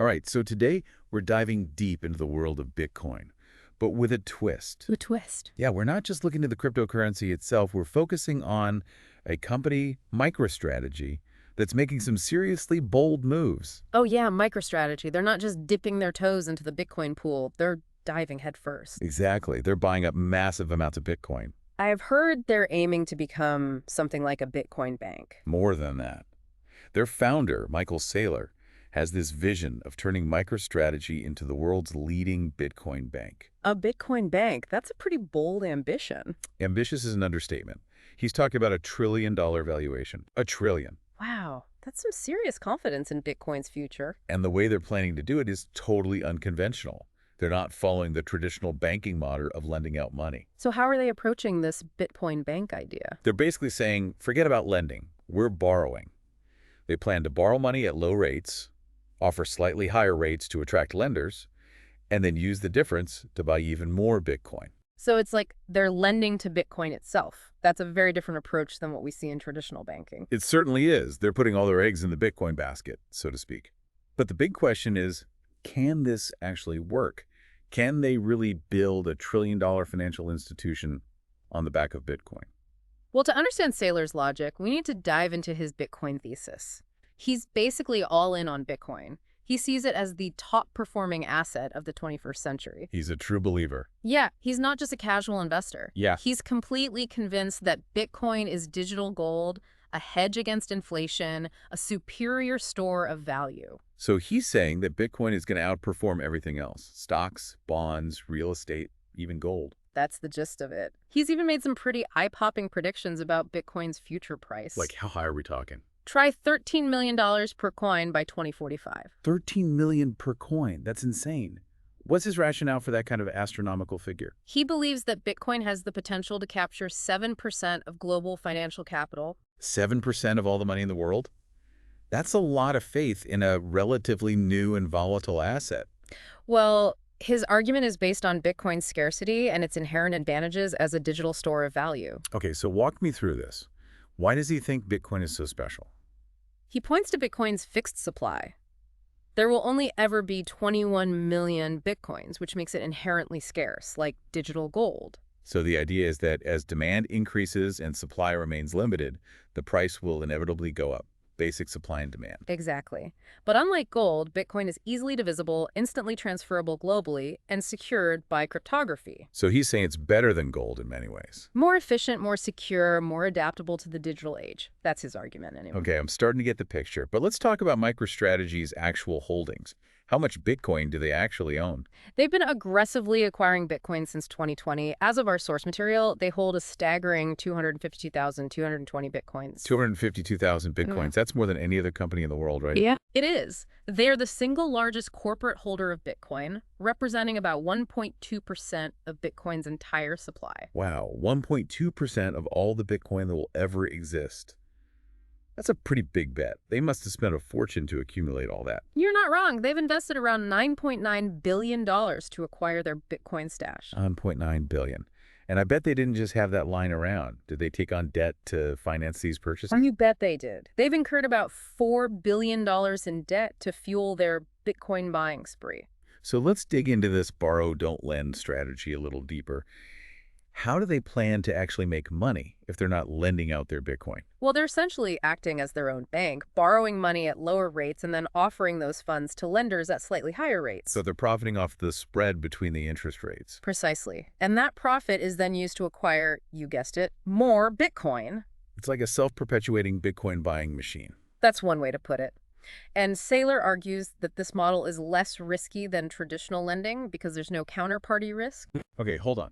All right, so today we're diving deep into the world of Bitcoin, but with a twist. A twist. Yeah, we're not just looking at the cryptocurrency itself. We're focusing on a company, MicroStrategy, that's making some seriously bold moves. Oh yeah, MicroStrategy. They're not just dipping their toes into the Bitcoin pool. They're diving headfirst. Exactly. They're buying up massive amounts of Bitcoin. I've heard they're aiming to become something like a Bitcoin bank. More than that. Their founder, Michael Saylor, has this vision of turning MicroStrategy into the world's leading Bitcoin bank. A Bitcoin bank? That's a pretty bold ambition. Ambitious is an understatement. He's talking about $1 trillion valuation. $1 trillion. Wow, that's some serious confidence in Bitcoin's future. And the way they're planning to do it is totally unconventional. They're not following the traditional banking model of lending out money. So how are they approaching this Bitcoin bank idea? They're basically saying, forget about lending. We're borrowing. They plan to borrow money at low rates, offer slightly higher rates to attract lenders, and then use the difference to buy even more Bitcoin. So it's like they're lending to Bitcoin itself. That's a very different approach than what we see in traditional banking. It certainly is. They're putting all their eggs in the Bitcoin basket, so to speak. But the big question is, can this actually work? Can they really build $1 trillion financial institution on the back of Bitcoin? Well, to understand Saylor's logic, we need to dive into his Bitcoin thesis. He's basically all in on Bitcoin. He sees it as the top-performing asset of the 21st century. He's a true believer. Yeah, he's not just a casual investor. Yeah. He's completely convinced that Bitcoin is digital gold, a hedge against inflation, a superior store of value. So he's saying that Bitcoin is going to outperform everything else. Stocks, bonds, real estate, even gold. That's the gist of it. He's even made some pretty eye-popping predictions about Bitcoin's future price. Like, how high are we talking? Try $13 million per coin by 2045. $13 million per coin. That's insane. What's his rationale for that kind of astronomical figure? He believes that Bitcoin has the potential to capture 7% of global financial capital. 7% of all the money in the world? That's a lot of faith in a relatively new and volatile asset. Well, his argument is based on Bitcoin's scarcity and its inherent advantages as a digital store of value. Okay, so walk me through this. Why does he think Bitcoin is so special? He points to Bitcoin's fixed supply. There will only ever be 21 million Bitcoins, which makes it inherently scarce, like digital gold. So the idea is that as demand increases and supply remains limited, the price will inevitably go up. Basic supply and demand. Exactly. But unlike gold, Bitcoin is easily divisible, instantly transferable globally, and secured by cryptography. So he's saying it's better than gold in many ways. More efficient, more secure, more adaptable to the digital age. That's his argument anyway. Okay, I'm starting to get the picture. But let's talk about MicroStrategy's actual holdings. How much Bitcoin do they actually own? They've been aggressively acquiring Bitcoin since 2020. As of our source material, they hold a staggering 252,220 Bitcoins. 252,000 Bitcoins. That's more than any other company in the world, right? Yeah, it is. They're the single largest corporate holder of Bitcoin, representing about 1.2% of Bitcoin's entire supply. Wow, 1.2% of all the Bitcoin that will ever exist. That's a pretty big bet. They must have spent a fortune to accumulate all that. You're not wrong. They've invested around $9.9 billion to acquire their Bitcoin stash. $9.9 billion. And I bet they didn't just have that lying around. Did they take on debt to finance these purchases? You bet they did. They've incurred about $4 billion in debt to fuel their Bitcoin buying spree. So let's dig into this borrow, don't lend strategy a little deeper. How do they plan to actually make money if they're not lending out their Bitcoin? Well, they're essentially acting as their own bank, borrowing money at lower rates and then offering those funds to lenders at slightly higher rates. So they're profiting off the spread between the interest rates. Precisely. And that profit is then used to acquire, you guessed it, more Bitcoin. It's like a self-perpetuating Bitcoin buying machine. That's one way to put it. And Saylor argues that this model is less risky than traditional lending because there's no counterparty risk. Okay, hold on.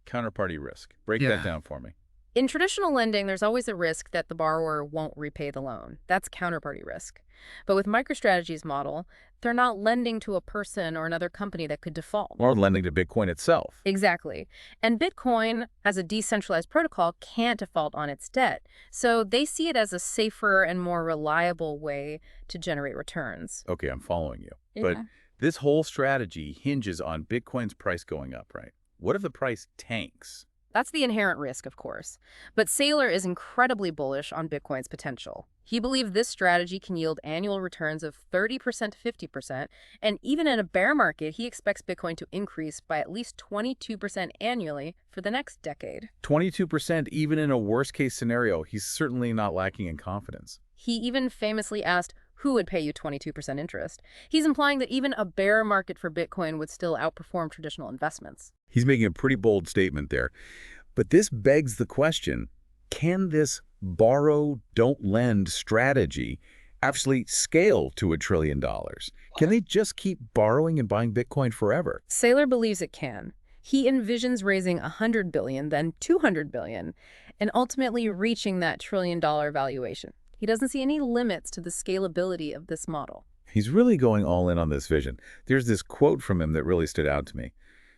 Counterparty risk. Break that down for me. In traditional lending, there's always a risk that the borrower won't repay the loan. That's counterparty risk. But with MicroStrategy's model, they're not lending to a person or another company that could default. Or lending to Bitcoin itself. Exactly. And Bitcoin, as a decentralized protocol, can't default on its debt. So they see it as a safer and more reliable way to generate returns. Okay, I'm following you. Yeah. But this whole strategy hinges on Bitcoin's price going up, right? What if the price tanks? That's the inherent risk, of course. But Saylor is incredibly bullish on Bitcoin's potential. He believes this strategy can yield annual returns of 30% to 50%, and even in a bear market, he expects Bitcoin to increase by at least 22% annually for the next decade. 22% even in a worst-case scenario. He's certainly not lacking in confidence. He even famously asked, who would pay you 22% interest? He's implying that even a bear market for Bitcoin would still outperform traditional investments. He's making a pretty bold statement there. But this begs the question, can this borrow, don't lend strategy actually scale to $1 trillion? Can they just keep borrowing and buying Bitcoin forever? Saylor believes it can. He envisions raising $100 billion, then $200 billion, and ultimately reaching that trillion-dollar valuation. He doesn't see any limits to the scalability of this model. He's really going all in on this vision. There's this quote from him that really stood out to me.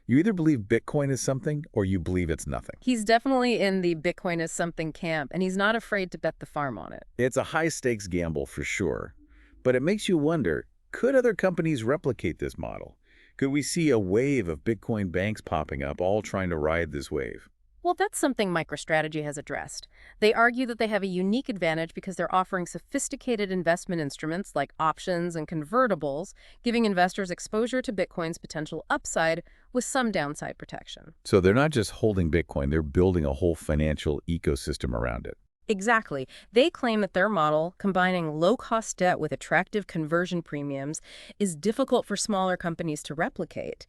You either believe Bitcoin is something or you believe it's nothing. He's definitely in the Bitcoin is something camp, and he's not afraid to bet the farm on it. It's a high-stakes gamble for sure, but it makes you wonder, could other companies replicate this model? Could we see a wave of Bitcoin banks popping up, all trying to ride this wave? Well, that's something MicroStrategy has addressed. They argue that they have a unique advantage because they're offering sophisticated investment instruments like options and convertibles, giving investors exposure to Bitcoin's potential upside with some downside protection. So they're not just holding Bitcoin, they're building a whole financial ecosystem around it. Exactly. They claim that their model, combining low-cost debt with attractive conversion premiums, is difficult for smaller companies to replicate.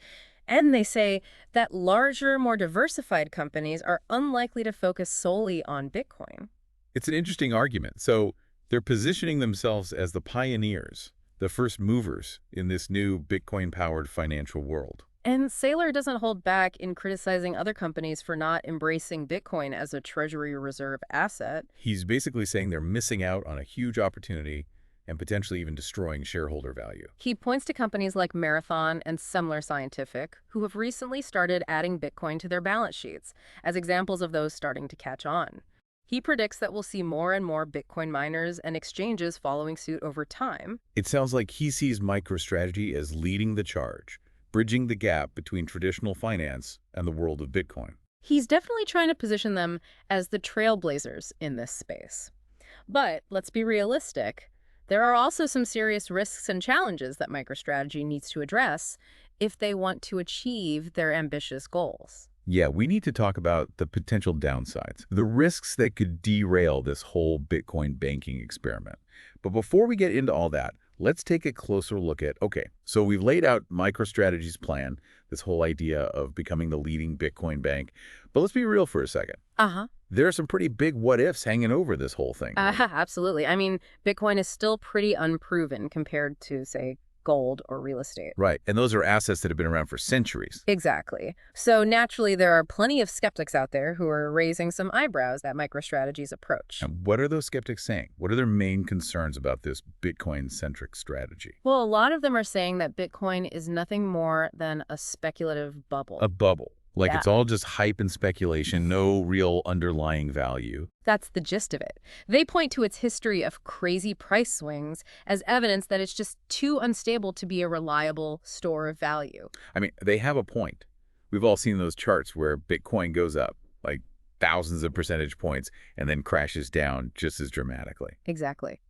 And they say that larger, more diversified companies are unlikely to focus solely on Bitcoin. It's an interesting argument. So they're positioning themselves as the pioneers, the first movers in this new Bitcoin-powered financial world. And Saylor doesn't hold back in criticizing other companies for not embracing Bitcoin as a treasury reserve asset. He's basically saying they're missing out on a huge opportunity and potentially even destroying shareholder value. He points to companies like Marathon and Semler Scientific, who have recently started adding Bitcoin to their balance sheets, as examples of those starting to catch on. He predicts that we'll see more and more Bitcoin miners and exchanges following suit over time. It sounds like he sees MicroStrategy as leading the charge, bridging the gap between traditional finance and the world of Bitcoin. He's definitely trying to position them as the trailblazers in this space. But let's be realistic. There are also some serious risks and challenges that MicroStrategy needs to address if they want to achieve their ambitious goals. Yeah, we need to talk about the potential downsides, the risks that could derail this whole Bitcoin banking experiment. But before we get into all that, let's take a closer look at, okay, so we've laid out MicroStrategy's plan, this whole idea of becoming the leading Bitcoin bank. But let's be real for a second. There are some pretty big what-ifs hanging over this whole thing. Absolutely. I mean, Bitcoin is still pretty unproven compared to, say, gold or real estate. Right, and those are assets that have been around for centuries. Exactly. So naturally, there are plenty of skeptics out there who are raising some eyebrows at MicroStrategy's approach. And what are those skeptics saying? What are their main concerns about this Bitcoin-centric strategy? Well, a lot of them are saying that Bitcoin is nothing more than a speculative bubble. A bubble. Like Yeah. It's all just hype and speculation, no real underlying value. That's the gist of it. They point to its history of crazy price swings as evidence that it's just too unstable to be a reliable store of value. I mean, they have a point. We've all seen those charts where Bitcoin goes up, like thousands of percentage points, and then crashes down just as dramatically. Exactly.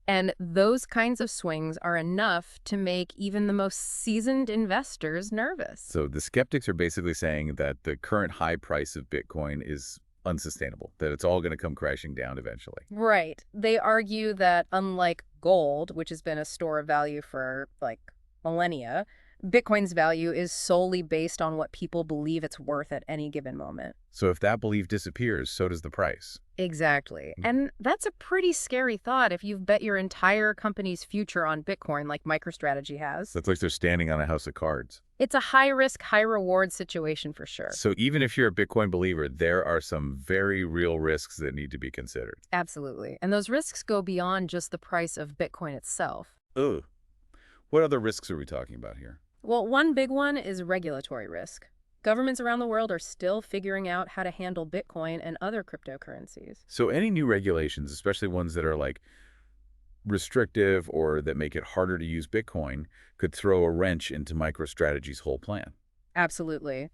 And those kinds of swings are enough to make even the most seasoned investors nervous. So the skeptics are basically saying that the current high price of Bitcoin is unsustainable, that it's all going to come crashing down eventually. Right. They argue that unlike gold, which has been a store of value for like millennia, Bitcoin's value is solely based on what people believe it's worth at any given moment. So if that belief disappears, so does the price. Exactly. And that's a pretty scary thought if you've bet your entire company's future on Bitcoin like MicroStrategy has. That's like they're standing on a house of cards. It's a high-risk, high-reward situation for sure. So even if you're a Bitcoin believer, there are some very real risks that need to be considered. Absolutely. And those risks go beyond just the price of Bitcoin itself. Ugh. What other risks are we talking about here? Well, one big one is regulatory risk. Governments around the world are still figuring out how to handle Bitcoin and other cryptocurrencies. So any new regulations, especially ones that are like restrictive or that make it harder to use Bitcoin, could throw a wrench into MicroStrategy's whole plan. Absolutely.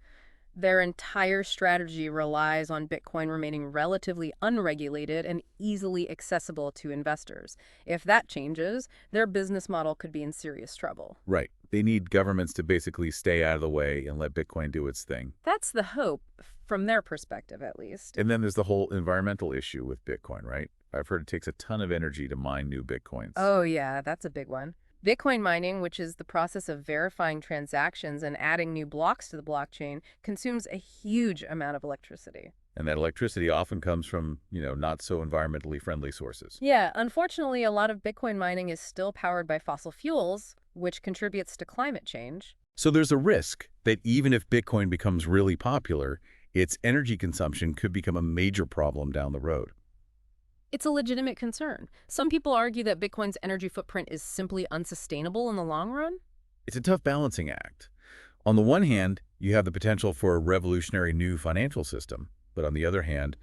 Their entire strategy relies on Bitcoin remaining relatively unregulated and easily accessible to investors. If that changes, their business model could be in serious trouble. Right. They need governments to basically stay out of the way and let Bitcoin do its thing. That's the hope, from their perspective at least. And then there's the whole environmental issue with Bitcoin, right? I've heard it takes a ton of energy to mine new Bitcoins. Oh yeah, that's a big one. Bitcoin mining, which is the process of verifying transactions and adding new blocks to the blockchain, consumes a huge amount of electricity. And that electricity often comes from, not so environmentally friendly sources. Yeah, unfortunately, a lot of Bitcoin mining is still powered by fossil fuels, which contributes to climate change. So there's a risk that even if Bitcoin becomes really popular, its energy consumption could become a major problem down the road. It's a legitimate concern. Some people argue that Bitcoin's energy footprint is simply unsustainable in the long run. It's a tough balancing act. On the one hand, you have the potential for a revolutionary new financial system, but on the other hand,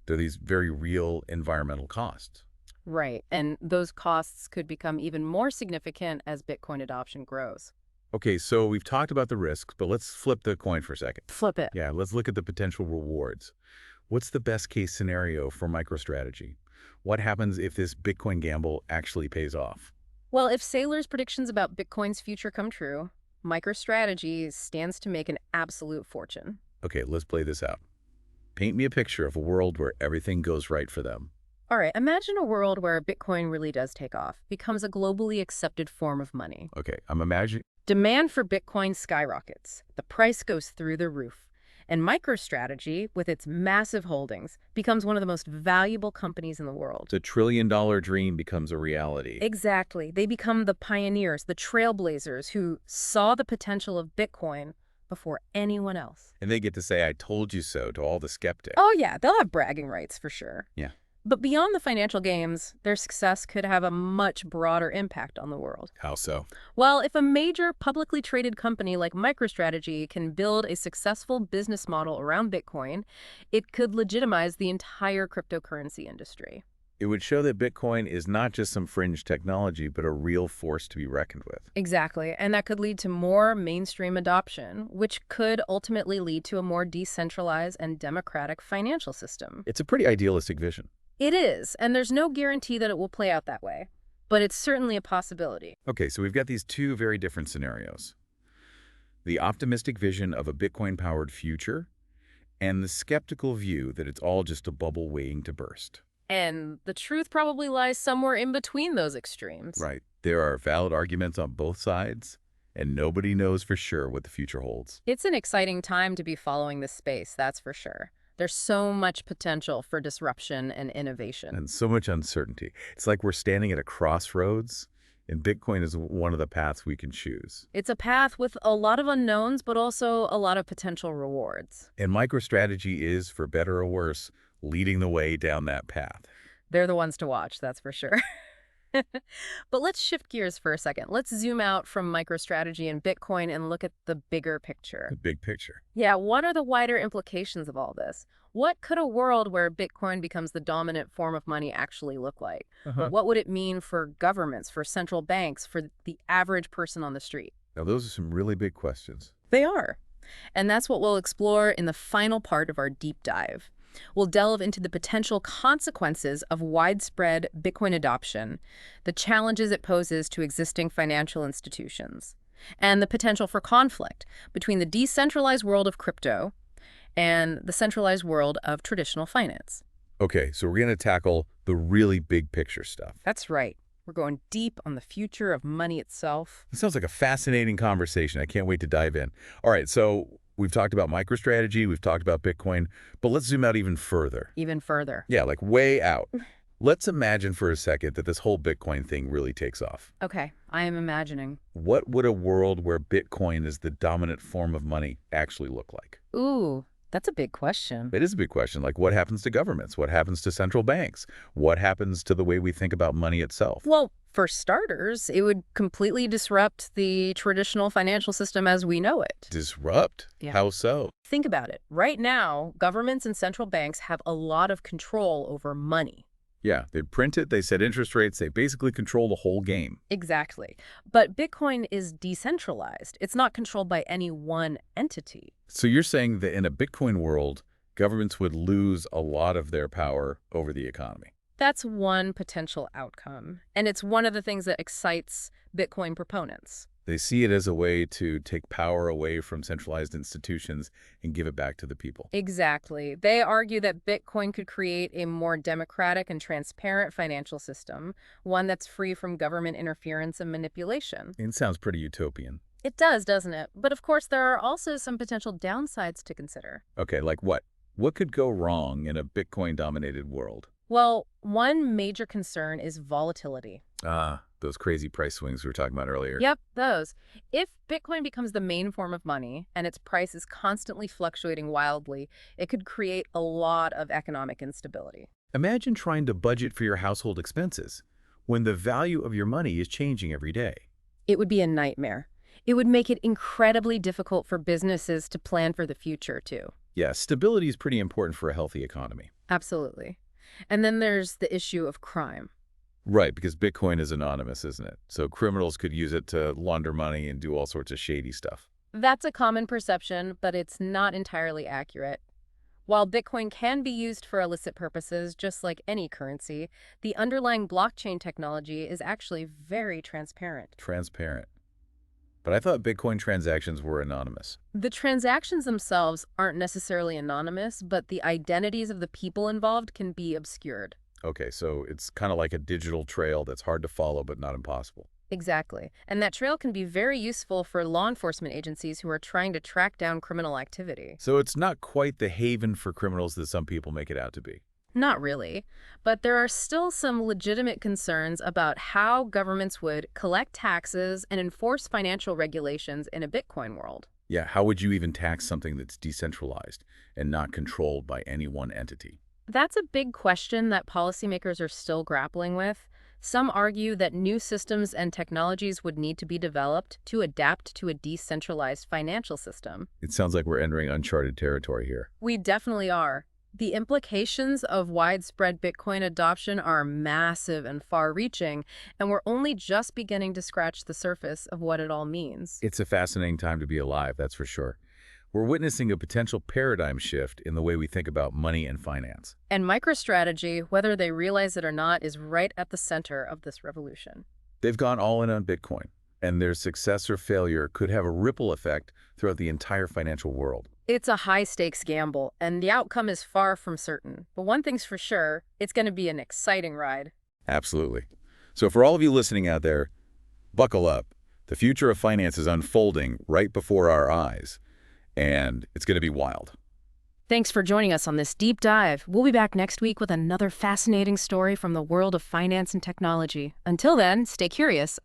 there are these very real environmental costs. Right, and those costs could become even more significant as Bitcoin adoption grows. Okay, so we've talked about the risks, but let's flip the coin for a second. Flip it. Yeah, let's look at the potential rewards. What's the best case scenario for MicroStrategy? What happens if this Bitcoin gamble actually pays off? Well, if Saylor's predictions about Bitcoin's future come true, MicroStrategy stands to make an absolute fortune. Okay, let's play this out. Paint me a picture of a world where everything goes right for them. All right, imagine a world where Bitcoin really does take off, becomes a globally accepted form of money. Okay, I'm imagining. Demand for Bitcoin skyrockets. The price goes through the roof. And MicroStrategy, with its massive holdings, becomes one of the most valuable companies in the world. The trillion-dollar dream becomes a reality. Exactly. They become the pioneers, the trailblazers who saw the potential of Bitcoin before anyone else. And they get to say, I told you so to all the skeptics. Oh yeah, they'll have bragging rights for sure. Yeah. But beyond the financial gains, their success could have a much broader impact on the world. How so? Well, if a major publicly traded company like MicroStrategy can build a successful business model around Bitcoin, it could legitimize the entire cryptocurrency industry. It would show that Bitcoin is not just some fringe technology, but a real force to be reckoned with. Exactly, and that could lead to more mainstream adoption, which could ultimately lead to a more decentralized and democratic financial system. It's a pretty idealistic vision. It is, and there's no guarantee that it will play out that way, but it's certainly a possibility. Okay, so we've got these two very different scenarios. The optimistic vision of a Bitcoin-powered future and the skeptical view that it's all just a bubble waiting to burst. And the truth probably lies somewhere in between those extremes. Right. There are valid arguments on both sides, and nobody knows for sure what the future holds. It's an exciting time to be following this space, that's for sure. There's so much potential for disruption and innovation. And so much uncertainty. It's like we're standing at a crossroads, and Bitcoin is one of the paths we can choose. It's a path with a lot of unknowns, but also a lot of potential rewards. And MicroStrategy is, for better or worse, leading the way down that path. They're the ones to watch, that's for sure. But let's shift gears for a second. Let's zoom out from MicroStrategy and Bitcoin and look at the bigger picture. The big picture. Yeah, what are the wider implications of all this? What could a world where Bitcoin becomes the dominant form of money actually look like? What would it mean for governments, for central banks, for the average person on the street? Now, those are some really big questions. They are. And that's what we'll explore in the final part of our deep dive. We'll delve into the potential consequences of widespread Bitcoin adoption, the challenges it poses to existing financial institutions, and the potential for conflict between the decentralized world of crypto and the centralized world of traditional finance. Okay, so we're going to tackle the really big picture stuff. That's right. We're going deep on the future of money itself. It sounds like a fascinating conversation. I can't wait to dive in. All right, so we've talked about MicroStrategy, we've talked about Bitcoin, but let's zoom out even further. Even further. Yeah, like way out. Let's imagine for a second that this whole Bitcoin thing really takes off. Okay, I am imagining. What would a world where Bitcoin is the dominant form of money actually look like? Ooh, that's a big question. It is a big question. Like, what happens to governments? What happens to central banks? What happens to the way we think about money itself? Well, for starters, it would completely disrupt the traditional financial system as we know it. Disrupt? Yeah. How so? Think about it. Right now, governments and central banks have a lot of control over money. Yeah, they print it, they set interest rates, they basically control the whole game. Exactly. But Bitcoin is decentralized. It's not controlled by any one entity. So you're saying that in a Bitcoin world, governments would lose a lot of their power over the economy. That's one potential outcome. And it's one of the things that excites Bitcoin proponents. They see it as a way to take power away from centralized institutions and give it back to the people. Exactly. They argue that Bitcoin could create a more democratic and transparent financial system, one that's free from government interference and manipulation. It sounds pretty utopian. It does, doesn't it? But of course, there are also some potential downsides to consider. Okay, like what? What could go wrong in a Bitcoin-dominated world? Well, one major concern is volatility. Ah, those crazy price swings we were talking about earlier. Yep, those. If Bitcoin becomes the main form of money and its price is constantly fluctuating wildly, it could create a lot of economic instability. Imagine trying to budget for your household expenses when the value of your money is changing every day. It would be a nightmare. It would make it incredibly difficult for businesses to plan for the future, too. Yeah, stability is pretty important for a healthy economy. Absolutely. And then there's the issue of crime. Right, because Bitcoin is anonymous, isn't it? So criminals could use it to launder money and do all sorts of shady stuff. That's a common perception, but it's not entirely accurate. While Bitcoin can be used for illicit purposes, just like any currency, the underlying blockchain technology is actually very transparent. Transparent. But I thought Bitcoin transactions were anonymous. The transactions themselves aren't necessarily anonymous, but the identities of the people involved can be obscured. Okay, so it's kind of like a digital trail that's hard to follow but not impossible. Exactly. And that trail can be very useful for law enforcement agencies who are trying to track down criminal activity. So it's not quite the haven for criminals that some people make it out to be. Not really, but there are still some legitimate concerns about how governments would collect taxes and enforce financial regulations in a Bitcoin world. Yeah, how would you even tax something that's decentralized and not controlled by any one entity? That's a big question that policymakers are still grappling with. Some argue that new systems and technologies would need to be developed to adapt to a decentralized financial system. It sounds like we're entering uncharted territory here. We definitely are. The implications of widespread Bitcoin adoption are massive and far-reaching, and we're only just beginning to scratch the surface of what it all means. It's a fascinating time to be alive, that's for sure. We're witnessing a potential paradigm shift in the way we think about money and finance. And MicroStrategy, whether they realize it or not, is right at the center of this revolution. They've gone all in on Bitcoin, and their success or failure could have a ripple effect throughout the entire financial world. It's a high-stakes gamble, and the outcome is far from certain. But one thing's for sure, it's going to be an exciting ride. Absolutely. So for all of you listening out there, buckle up. The future of finance is unfolding right before our eyes, and it's going to be wild. Thanks for joining us on this deep dive. We'll be back next week with another fascinating story from the world of finance and technology. Until then, stay curious.